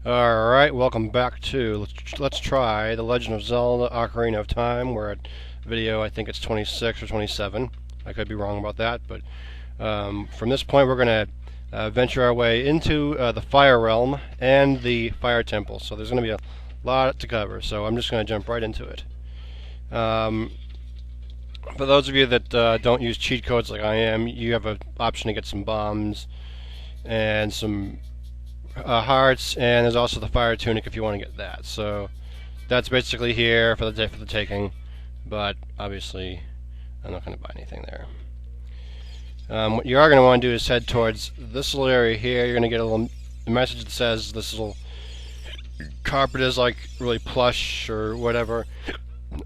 Alright, welcome back to let's try The Legend of Zelda Ocarina of Time. We're at video, I think it's 26 or 27. I could be wrong about that, but from this point we're going to venture our way into the Fire Realm and the Fire Temple. So there's going to be a lot to cover, so I'm just going to jump right into it. For those of you that don't use cheat codes like I am, you have an option to get some bombs and some hearts, and there's also the fire tunic if you want to get that. So that's basically here for the taking, but obviously I'm not going to buy anything there. What you are going to want to do is head towards this little area here. You're going to get a little message that says this little carpet is like really plush or whatever.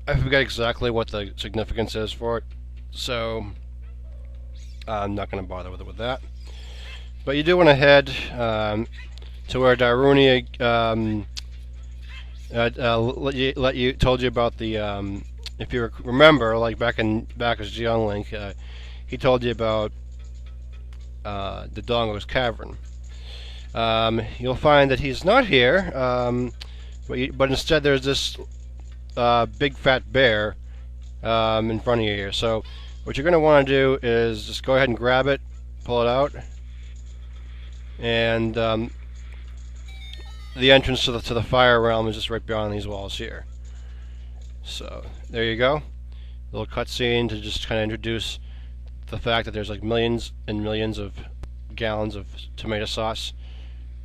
I forget exactly what the significance is for it, so I'm not going to bother with that. But you do want to head to where Darunia told you about the if you remember, like back as young Link, he told you about the Dongo's Cavern. You'll find that he's not here, but instead there's this big fat bear in front of you here. So what you're going to want to do is just go ahead and grab it, pull it out, and the entrance to the Fire Realm is just right beyond these walls here. So there you go, a little cutscene to just kind of introduce the fact that there's like millions and millions of gallons of tomato sauce,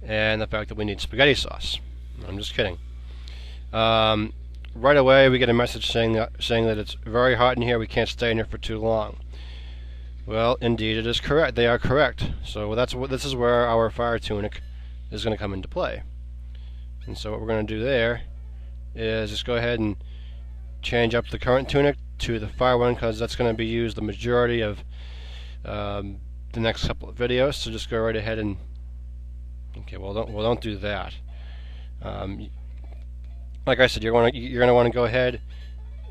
and the fact that we need spaghetti sauce. I'm just kidding. Right away we get a message saying that it's very hot in here. We can't stay in here for too long. Well, indeed, it is correct. They are correct. So this is where our fire tunic is going to come into play. And so what we're going to do there is just go ahead and change up the current tunic to the fire one, because that's going to be used the majority of the next couple of videos. So just go right ahead and don't do that. Like I said, you're going to want to go ahead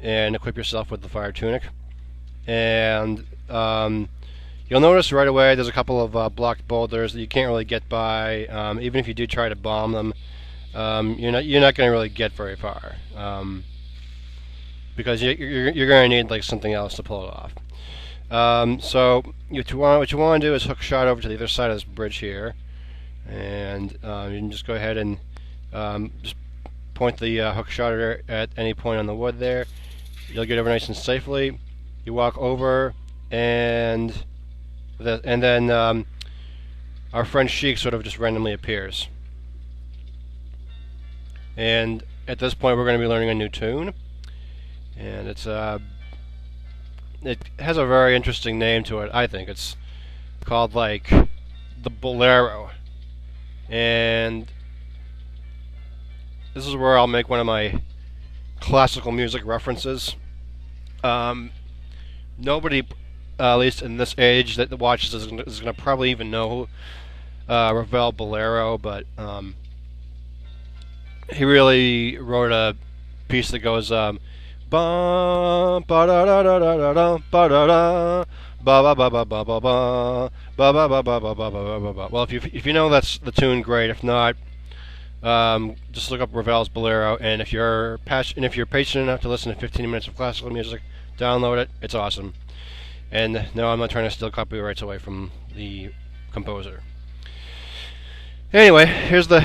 and equip yourself with the fire tunic, and you'll notice right away there's a couple of blocked boulders that you can't really get by. Even if you do try to bomb them, you're not going to really get very far, because you're going to need like something else to pull it off. So what you want to do is hook shot over to the other side of this bridge here, and you can just go ahead and just point the hook shot at any point on the wood there. You'll get over nice and safely. You walk over, and then our friend Sheik sort of just randomly appears. And at this point, we're going to be learning a new tune, and it has a very interesting name to it. I think it's called like the Bolero, and this is where I'll make one of my classical music references. Nobody, at least in this age that watches this, is going to probably even know Ravel Bolero, but he really wrote a piece that goes ba ba da da da da da ba da da ba ba ba ba ba ba ba ba ba ba ba ba ba ba ba. Well, if you know that's the tune, great. If not, just look up Ravel's Bolero, and if you're patient enough to listen to 15 minutes of classical music, download it. It's awesome. And no, I'm not trying to steal copyrights away from the composer. Anyway, here's how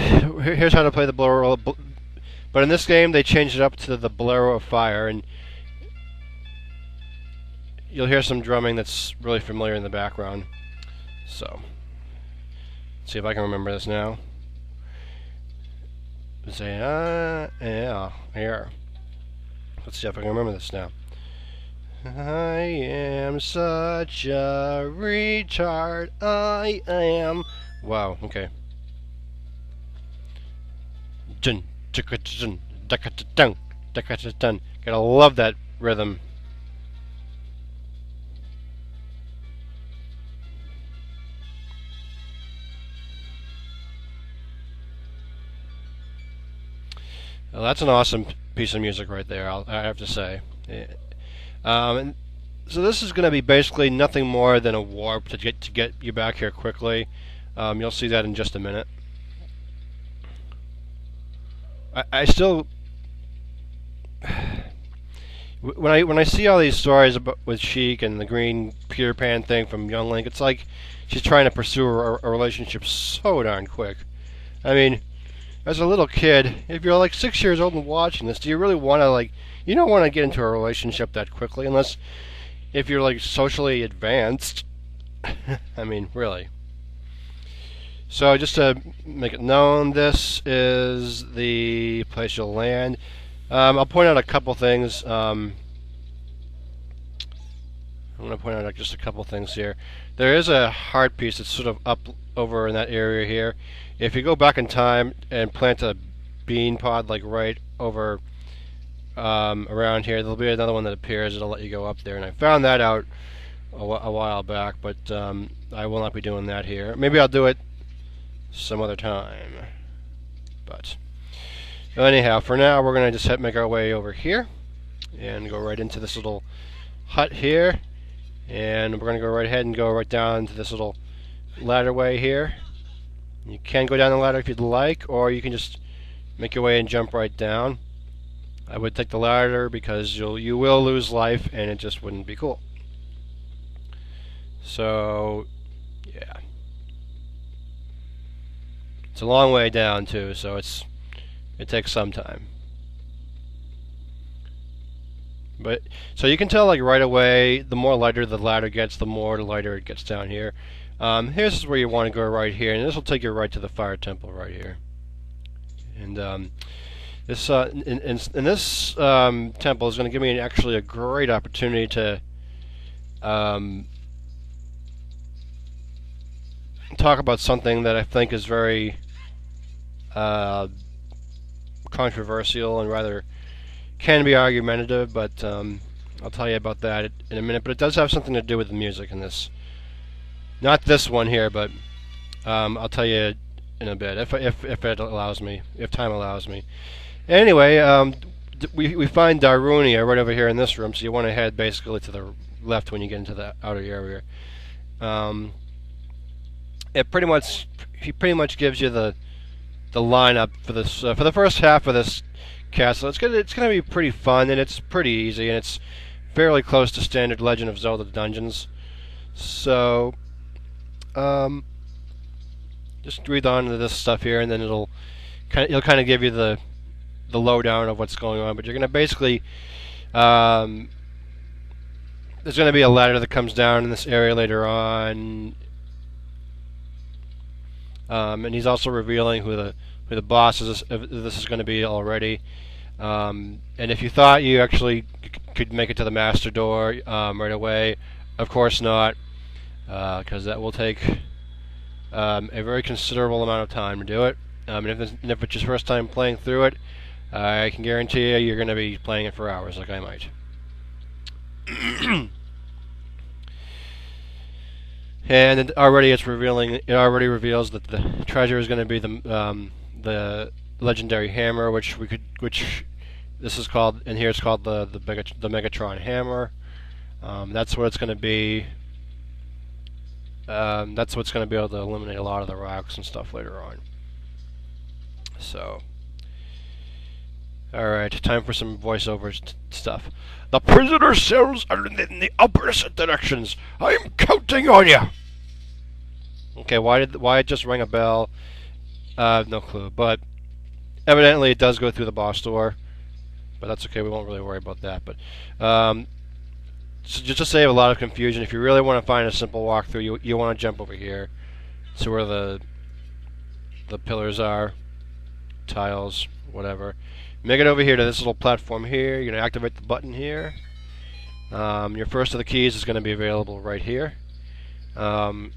to play the Bolero. But in this game, they changed it up to the Bolero of Fire, and you'll hear some drumming that's really familiar in the background. So, let's see if I can remember this now. Say, yeah, here. Let's see if I can remember this now. I am such a retard. I am. Wow. Okay. Jun, jun, dun, dun. Gotta love that rhythm. Well, that's an awesome piece of music right there, I have to say. And so this is going to be basically nothing more than a warp to get you back here quickly. You'll see that in just a minute. I still when I see all these stories about with Sheik and the green Peter Pan thing from Young Link, it's like she's trying to pursue a relationship so darn quick. I mean, as a little kid, if you're like 6 years old and watching this, do you really want to you don't want to get into a relationship that quickly unless if you're like socially advanced. I mean, really. So just to make it known, this is the place you'll land. I'll point out a couple things. I'm going to point out just a couple things here. There is a heart piece that's sort of up over in that area here. If you go back in time and plant a bean pod like right over around here, there'll be another one that appears. It'll let you go up there, and I found that out a while back, but I will not be doing that here. Maybe I'll do it some other time. But anyhow, for now, we're going to just make our way over here and go right into this little hut here. And we're going to go right ahead and go right down to this little ladderway here. You can go down the ladder if you'd like, or you can just make your way and jump right down. I would take the ladder because you will lose life, and it just wouldn't be cool. So, yeah. It's a long way down too, so it takes some time. But so you can tell like right away, the more lighter the ladder gets, the more lighter it gets down here. Here's where you want to go right here, and this will take you right to the fire temple right here. And this this temple is going to give me actually a great opportunity to talk about something that I think is very controversial and rather can be argumentative, but I'll tell you about that in a minute. But it does have something to do with the music in this. Not this one here, but I'll tell you in a bit if it allows me, if time allows me. Anyway, we find Darunia right over here in this room, so you want to head basically to the left when you get into the outer area. He pretty much gives you the lineup for this for the first half of this castle. It's gonna be pretty fun, and it's pretty easy, and it's fairly close to standard Legend of Zelda dungeons. So just read on to this stuff here, and then it'll kind of give you the lowdown of what's going on. But you're gonna basically there's gonna be a ladder that comes down in this area later on. And he's also revealing who the boss is. This is going to be already. And if you thought you actually could make it to the master door right away, of course not, because that will take a very considerable amount of time to do it. And if it's your first time playing through it, I can guarantee you're going to be playing it for hours, like I might. And it already reveals that the treasure is going to be the legendary hammer, which this is called, and here it's called the Megatron hammer. That's what it's going to be. That's what's going to be able to eliminate a lot of the rocks and stuff later on. So, all right, time for some voiceover stuff. The prisoner cells are in the opposite directions. I'm counting on you. Okay, why it just ring a bell? No clue. But evidently it does go through the boss door. But that's okay. We won't really worry about that. But so just to save a lot of confusion, if you really want to find a simple walkthrough, you want to jump over here to where the pillars are, tiles, whatever. Make it over here to this little platform here. You're going to activate the button here. Your first of the keys is going to be available right here. And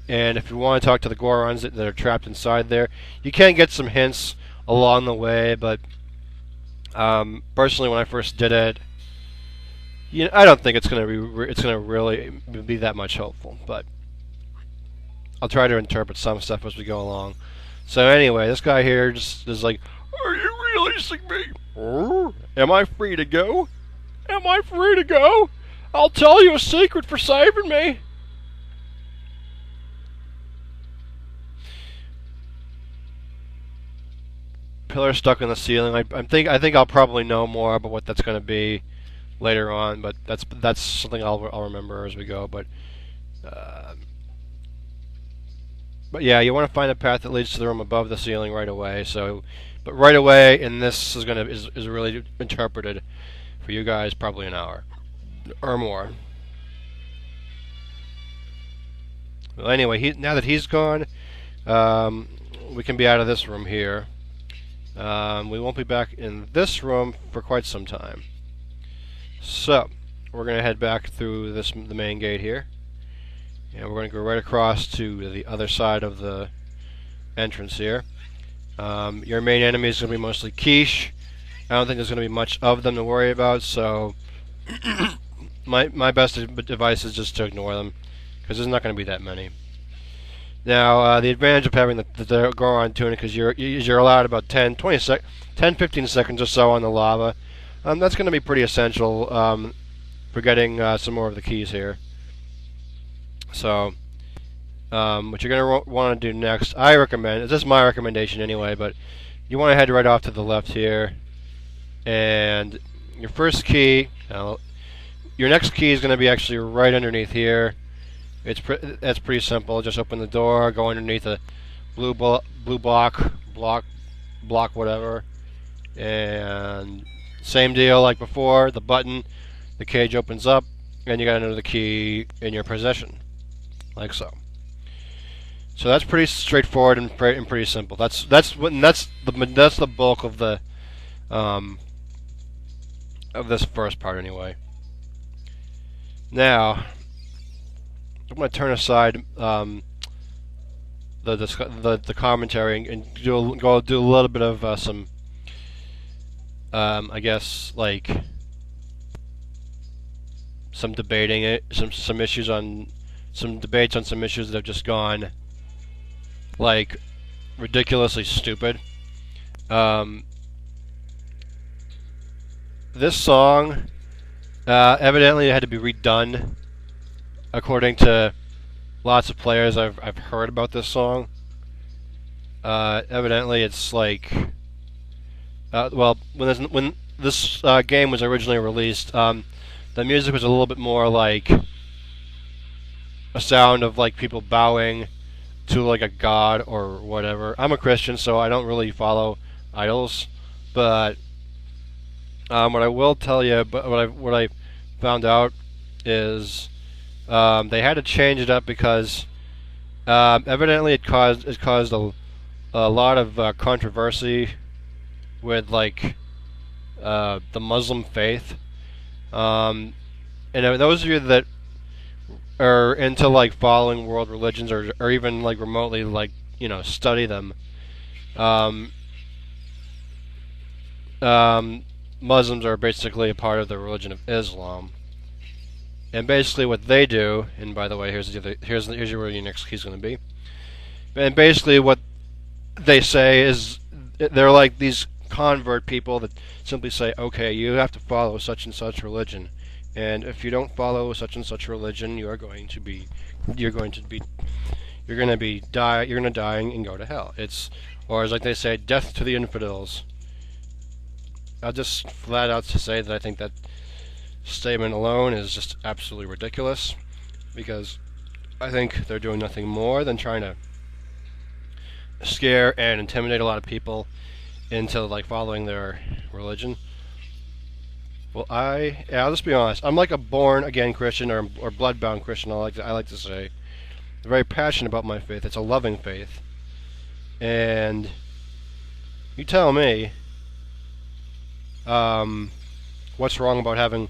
if you want to talk to the Gorons that are trapped inside there, you can get some hints along the way, but personally when I first did it, I don't think it's going to really be that much helpful, but I'll try to interpret some stuff as we go along. So anyway, this guy here just is like, "Are you releasing me? Am I free to go? Am I free to go? I'll tell you a secret for saving me." pillar stuck in the ceiling. I think I'll probably know more about what that's going to be later on, but that's something I'll remember as we go. Uh, but yeah, you want to find a path that leads to the room above the ceiling right away. So, but right away, and this is really interpreted for you guys probably an hour or more. Well, anyway, now that he's gone, we can be out of this room here. We won't be back in this room for quite some time. So, we're going to head back through the main gate here. And we're going to go right across to the other side of the entrance here. Your main enemy is going to be mostly quiche. I don't think there's going to be much of them to worry about, so my best advice is just to ignore them, because there's not going to be that many. Now, the advantage of having the Goron tunic is you're allowed about 10, 15 seconds or so on the lava. That's going to be pretty essential for getting some more of the keys here. So, what you're going to want to do next, I recommend, this is my recommendation anyway, but you want to head right off to the left here, and your first key, your next key is going to be actually right underneath here. That's pretty simple. Just open the door, go underneath the blue block, whatever, and same deal like before. The button, the cage opens up, and you got another key in your possession, like so. So that's pretty straightforward and pretty simple. That's the bulk of the of this first part anyway. Now, I'm going to turn aside the commentary and do a little bit of some I guess like some debating some issues on some debates on some issues that have just gone like ridiculously stupid. This song evidently had to be redone. According to lots of players I've heard about this song, evidently it's like, well, when this game was originally released, the music was a little bit more like a sound of like people bowing to like a god or whatever. I'm a Christian, so I don't really follow idols, but what I will tell you, but what I found out is. They had to change it up because evidently it caused a lot of controversy with like the Muslim faith. And those of you that are into like following world religions or even like remotely like study them, Muslims are basically a part of the religion of Islam. And basically what they do, and by the way, here's where your next key is going to be. And basically what they say is they're like these convert people that simply say, okay, you have to follow such and such religion, and if you don't follow such and such religion, you're going to die and go to hell. Or as like they say, death to the infidels. I'll just flat out to say that I think that statement alone is just absolutely ridiculous, because I think they're doing nothing more than trying to scare and intimidate a lot of people into like following their religion. Well, I'll just be honest. I'm like a born again Christian or bloodbound Christian. I like to say, I'm very passionate about my faith. It's a loving faith, and you tell me, what's wrong about having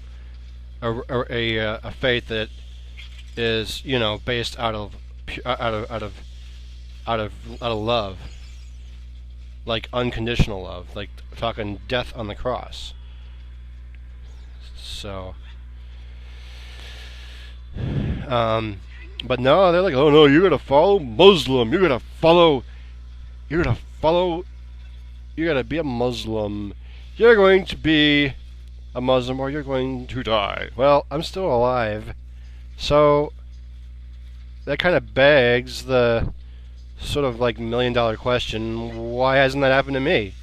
a faith that is based out of love, like unconditional love, like talking death on the cross. So, but no, they're like, oh no, you're gonna follow Muslim, you're gonna be a Muslim, you're going to be a Muslim or you're going to die. Well, I'm still alive, so that kind of begs the sort of like $1 million question: why hasn't that happened to me?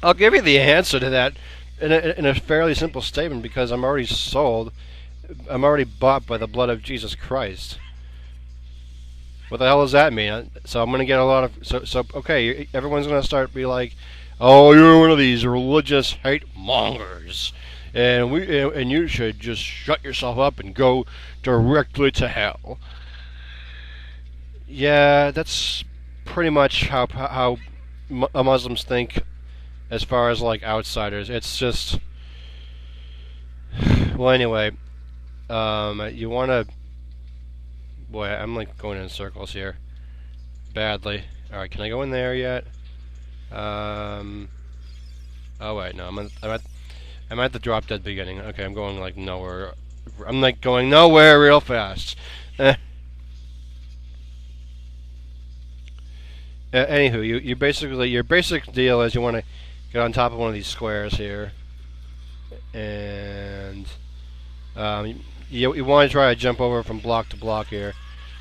I'll give you the answer to that in a fairly simple statement because I'm already sold. I'm already bought by the blood of Jesus Christ. What the hell does that mean? So I'm gonna get a lot of okay. Everyone's gonna start be like, "Oh, you're one of these religious hate mongers, and you should just shut yourself up and go directly to hell." Yeah, that's pretty much how Muslims think as far as like outsiders. It's just well, anyway. You want to? Boy, I'm like going in circles here badly. All right, can I go in there yet? Um. Oh wait, no. I'm at the drop dead beginning. Okay, I'm going like nowhere. I'm like going nowhere real fast. Anywho, you basically your basic deal is you want to get on top of one of these squares here, and you want to try to jump over from block to block here,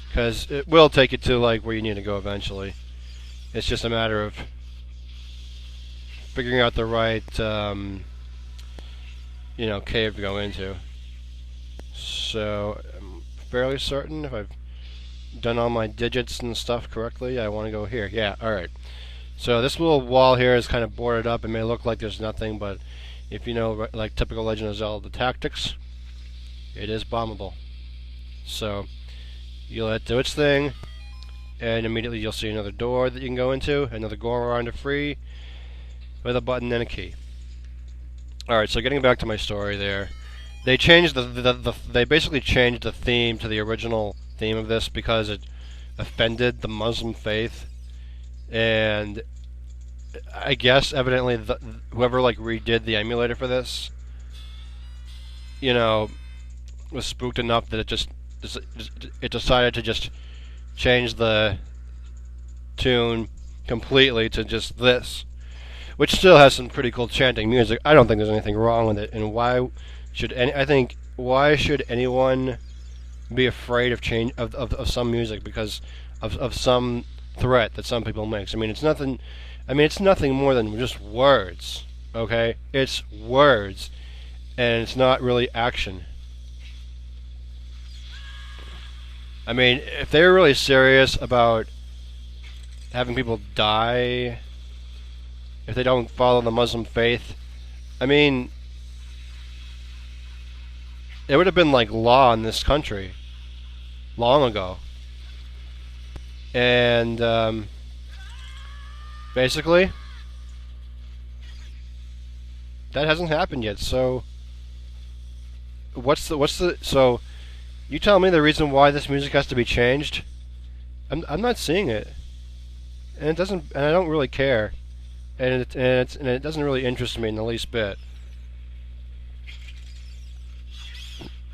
because it will take you to like where you need to go eventually. It's just a matter of figuring out the right cave to go into. So I'm fairly certain if I've done all my digits and stuff correctly, I want to go here. Yeah, alright. So this little wall here is kind of boarded up. It may look like there's nothing, but if you know, like typical Legend of Zelda tactics, it is bombable. So you let it do its thing, and immediately you'll see another door that you can go into, another go around to free, with a button and a key. Alright, so getting back to my story there, they changed they basically changed the theme to the original theme of this because it offended the Muslim faith, and I guess evidently whoever like redid the emulator for this, was spooked enough that it decided to just change the tune completely to just this, which still has some pretty cool chanting music. I don't think there's anything wrong with it, and why should anyone be afraid of change of some music because of some threat that some people make? It's nothing. It's nothing more than just words. Okay, it's words, and it's not really action. If they're really serious about having people die if they don't follow the Muslim faith, it would have been like law in this country long ago. And basically, that hasn't happened yet. So, so you tell me the reason why this music has to be changed? I'm not seeing it, and I don't really care, and it doesn't really interest me in the least bit.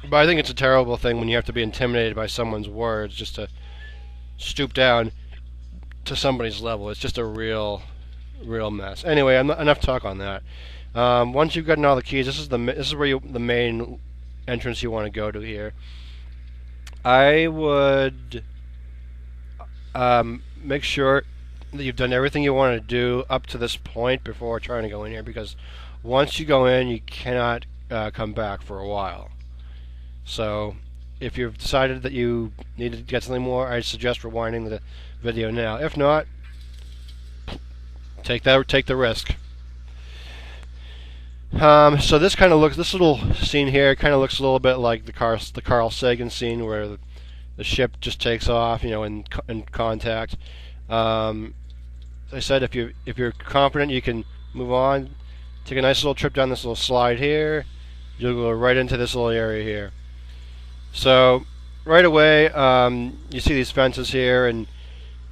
But I think it's a terrible thing when you have to be intimidated by someone's words just to stoop down to somebody's level. It's just a real mess. Anyway, enough talk on that. Once you've gotten all the keys, this is where the main entrance you want to go to here. I would make sure that you've done everything you want to do up to this point before trying to go in here, because once you go in, you cannot come back for a while. So if you've decided that you need to get something more, I suggest rewinding the video now. If not, take the risk. So this little scene here kind of looks a little bit like the Carl Sagan scene where the ship just takes off, in contact. As I said, if you're confident, you can move on. Take a nice little trip down this little slide here. You'll go right into this little area here. So right away, you see these fences here, and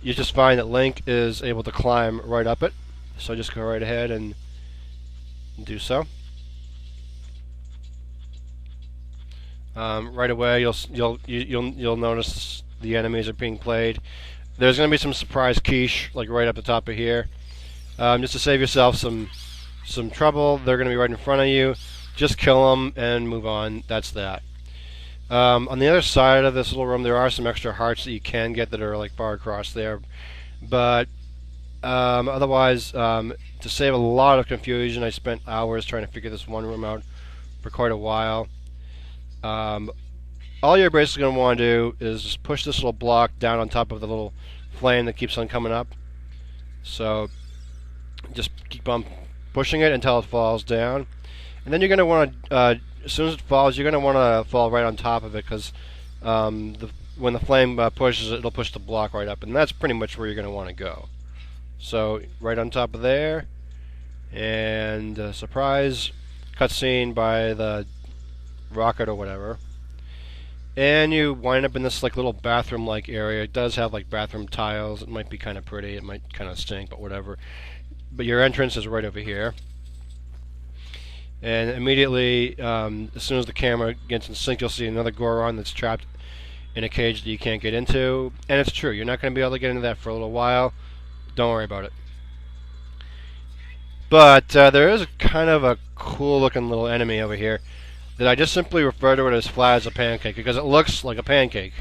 you just find that Link is able to climb right up it. So just go right ahead and do so. Right away, you'll notice the enemies are being played. There's going to be some surprise quiche like right up the top of here. Just to save yourself some trouble, they're going to be right in front of you. Just kill them and move on. That's that. On the other side of this little room, there are some extra hearts that you can get that are like far across there, but Otherwise, to save a lot of confusion, I spent hours trying to figure this one room out for quite a while. Um, all you're basically going to want to do is just push this little block down on top of the little flame that keeps on coming up. So just keep on pushing it until it falls down. And then you're going to want to, as soon as it falls, you're going to want to fall right on top of it, because when the flame pushes it, it'll push the block right up. And that's pretty much where you're going to want to go. So right on top of there, and surprise cutscene by the rocket or whatever. And you wind up in this like little bathroom-like area. It does have like bathroom tiles. It might be kind of pretty. It might kind of stink, but whatever. But your entrance is right over here. And immediately, as soon as the camera gets in sync, you'll see another Goron that's trapped in a cage that you can't get into. And it's true, you're not going to be able to get into that for a little while. Don't worry about it. But there is kind of a cool-looking little enemy over here that I just simply refer to it as flat as a pancake, because it looks like a pancake.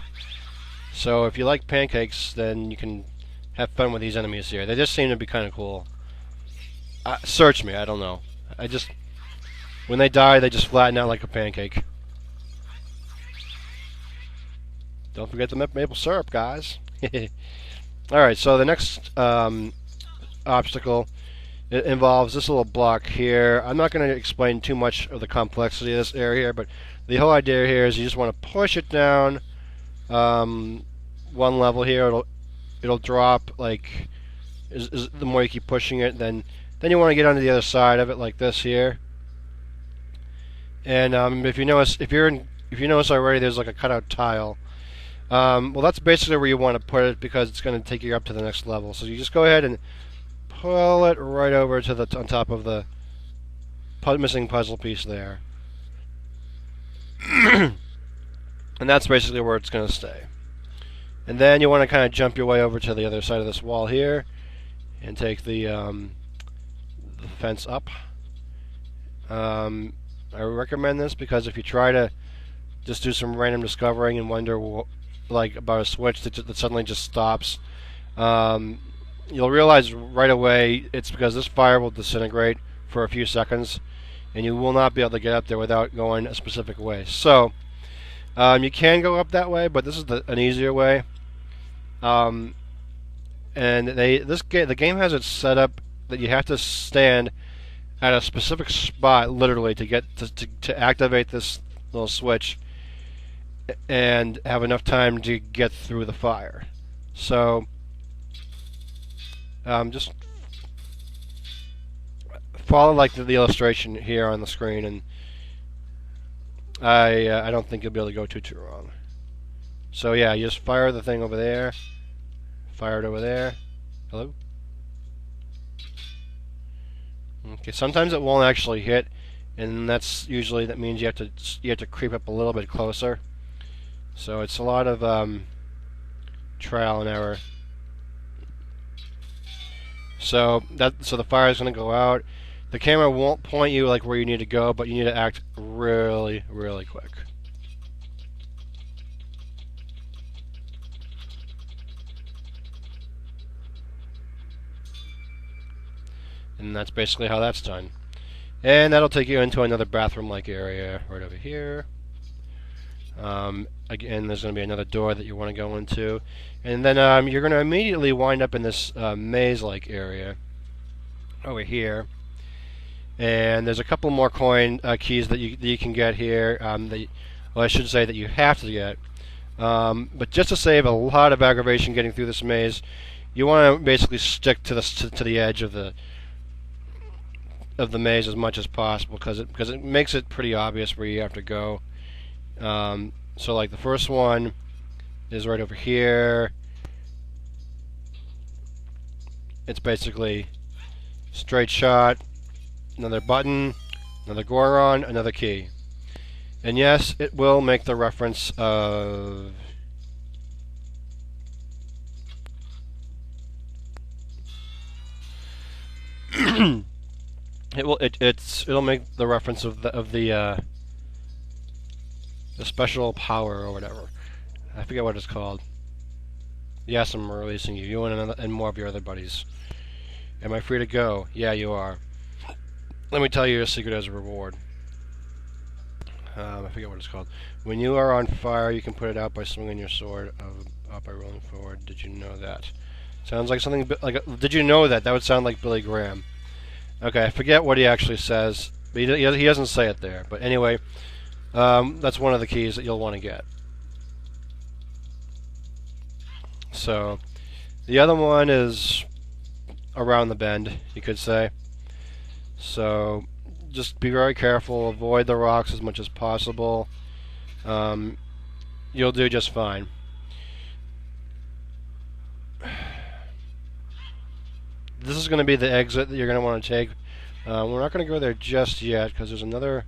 So if you like pancakes, then you can have fun with these enemies here. They just seem to be kind of cool. Search me, I don't know. When they die, they just flatten out like a pancake. Don't forget the maple syrup, guys. Alright, so the next obstacle, it involves this little block here. I'm not going to explain too much of the complexity of this area here, but the whole idea here is you just want to push it down one level here. It'll drop like the more you keep pushing it. Then you want to get onto the other side of it like this here. And if you notice already, there's like a cutout tile. Well, that's basically where you want to put it, because it's going to take you up to the next level. So you just go ahead and pull it right over to on top of the missing puzzle piece there. And that's basically where it's going to stay. And then you want to kind of jump your way over to the other side of this wall here and take the fence up. I recommend this because if you try to just do some random discovering and wonder like about a switch that suddenly just stops, you'll realize right away it's because this fire will disintegrate for a few seconds, and you will not be able to get up there without going a specific way. So you can go up that way, but this is an easier way. And the game has it set up that you have to stand at a specific spot, literally, to activate this little switch and have enough time to get through the fire. So just follow like the illustration here on the screen, and I don't think you'll be able to go too wrong. So yeah, you just fire the thing over there, fire it over there. Hello? Okay, sometimes it won't actually hit, and that means you have to creep up a little bit closer. So it's a lot of trial and error. So the fire is going to go out. The camera won't point you like where you need to go, but you need to act really, really quick. And that's basically how that's done. And that'll take you into another bathroom-like area right over here. Again, there's going to be another door that you want to go into. And then you're going to immediately wind up in this maze-like area over here. And there's a couple more coin keys that you can get here. Well, I should say that you have to get. But just to save a lot of aggravation getting through this maze, you want to basically stick to the edge of the maze as much as possible, because it makes it pretty obvious where you have to go. So like the first one is right over here. It's basically straight shot, another button, another Goron, another key. And yes, it will make the reference of it'll make the reference of the special power or whatever. I forget what it's called. Yes, I'm releasing you and more of your other buddies. Am I free to go? Yeah, you are. Let me tell you a secret as a reward. I forget what it's called. When you are on fire, you can put it out by swinging your sword up by rolling forward. Did you know that? Sounds like something did you know that? That would sound like Billy Graham. Okay, I forget what he actually says. But he doesn't say it there. But anyway, that's one of the keys that you'll want to get. So, the other one is around the bend, you could say. So, just be very careful. Avoid the rocks as much as possible. You'll do just fine. This is going to be the exit that you're going to want to take. We're not going to go there just yet because there's another.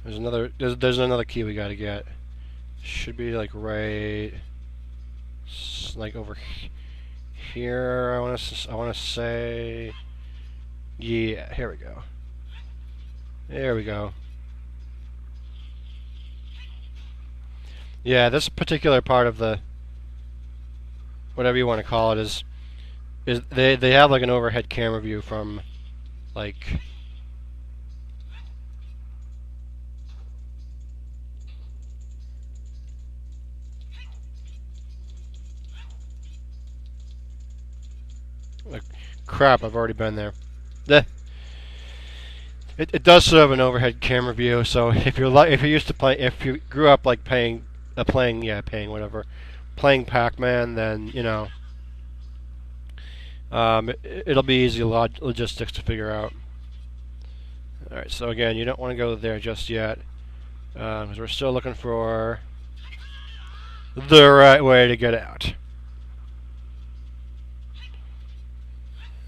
There's another key we got to get. Should be like right, like over here. I want to say. Yeah, here we go. There we go. Yeah, this particular part of the whatever you want to call it is they have like an overhead camera view from like crap. I've already been there. It does serve an overhead camera view. So if you're used to if you grew up like playing Pac-Man, then you know it'll be easy logistics to figure out. All right. So again, you don't want to go there just yet because we're still looking for the right way to get out.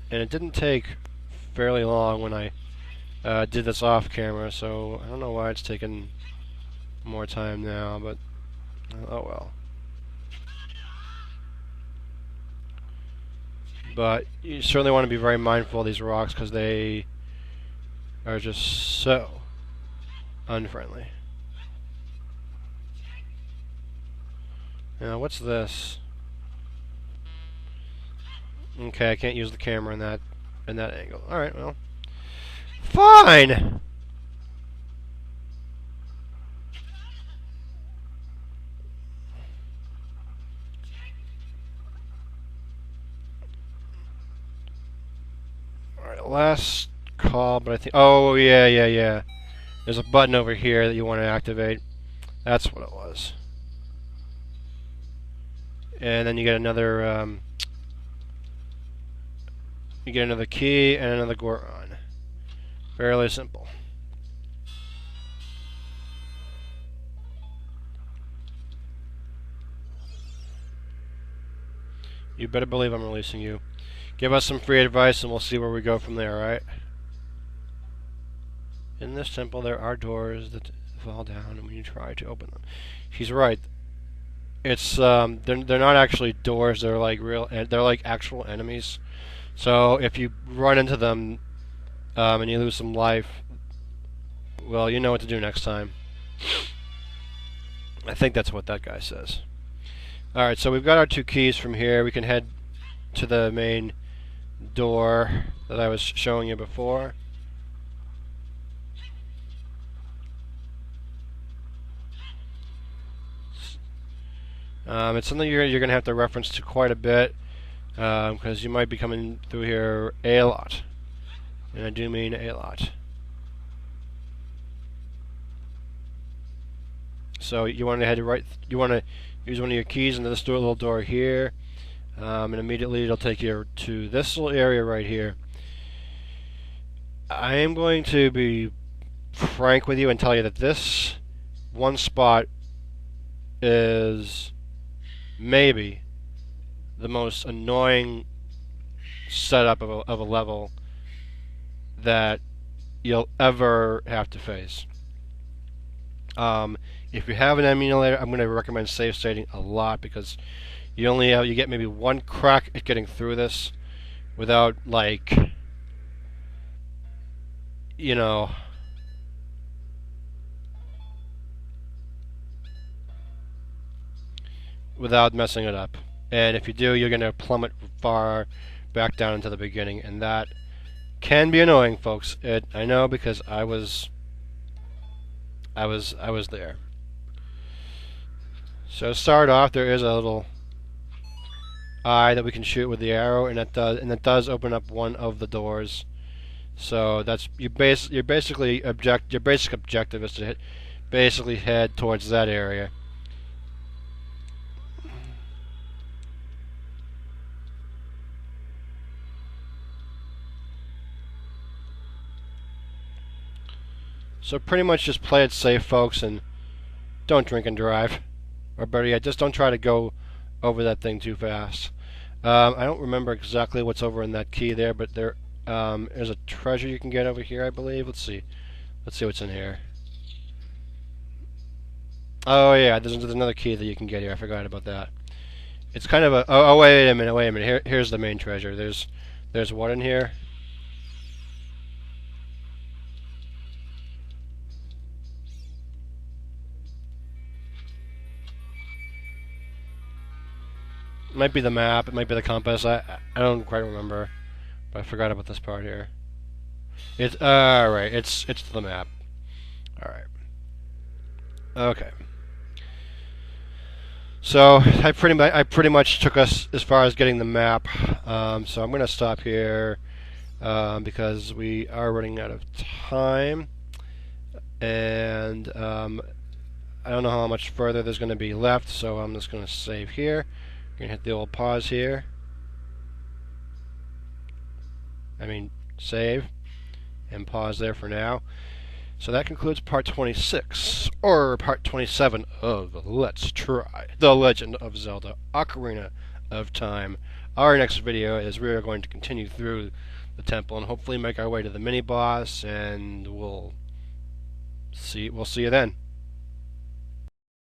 And it didn't take fairly long when I did this off camera, so I don't know why it's taken more time now, but oh well. But you certainly want to be very mindful of these rocks because they are just so unfriendly. Now, what's this? Okay, I can't use the camera in that angle. All right, well, fine. All right, last call, but I think. Oh yeah. There's a button over here that you want to activate. That's what it was. And then you get another. You get another key and another Goron. Fairly simple. You better believe I'm releasing you. Give us some free advice and we'll see where we go from there, alright? In this temple there are doors that fall down when you try to open them. He's right. It's they're not actually doors, they're like actual enemies. So if you run into them and you lose some life, well, you know what to do next time. I think that's what that guy says. Alright, so we've got our two keys from here. We can head to the main door that I was showing you before. It's something you're going to have to reference to quite a bit because you might be coming through here a lot. And I do mean a lot. So you want to head right. You want to use one of your keys into this little door here, and immediately it'll take you to this little area right here. I am going to be frank with you and tell you that this one spot is maybe the most annoying setup of a level that you'll ever have to face. If you have an emulator, I'm going to recommend save stating a lot because you get maybe one crack at getting through this without like without messing it up. and if you do, you're going to plummet far back down into the beginning, and that can be annoying, folks. I know, because I was there. So to start off, there is a little eye that we can shoot with the arrow, and it does open up one of the doors. So that's your basic objective is to basically head towards that area. So pretty much just play it safe, folks, and don't drink and drive. Or better yet, just don't try to go over that thing too fast. I don't remember exactly what's over in that key there, but there's a treasure you can get over here, I believe. Let's see what's in here. Oh yeah, there's another key that you can get here. I forgot about that. It's kind of a wait a minute. Here's the main treasure. There's what in here? It might be the map, it might be the compass. I don't quite remember, but I forgot about this part here. It's right. It's the map. All right. Okay. So I pretty much took us as far as getting the map. So I'm going to stop here because we are running out of time, and I don't know how much further there's going to be left. So I'm just going to save here. We're going to hit the old pause here. Save and pause there for now. So that concludes part 26, or part 27 of Let's Try The Legend of Zelda Ocarina of Time. Our next video is we are going to continue through the temple and hopefully make our way to the mini-boss, and we'll see you then.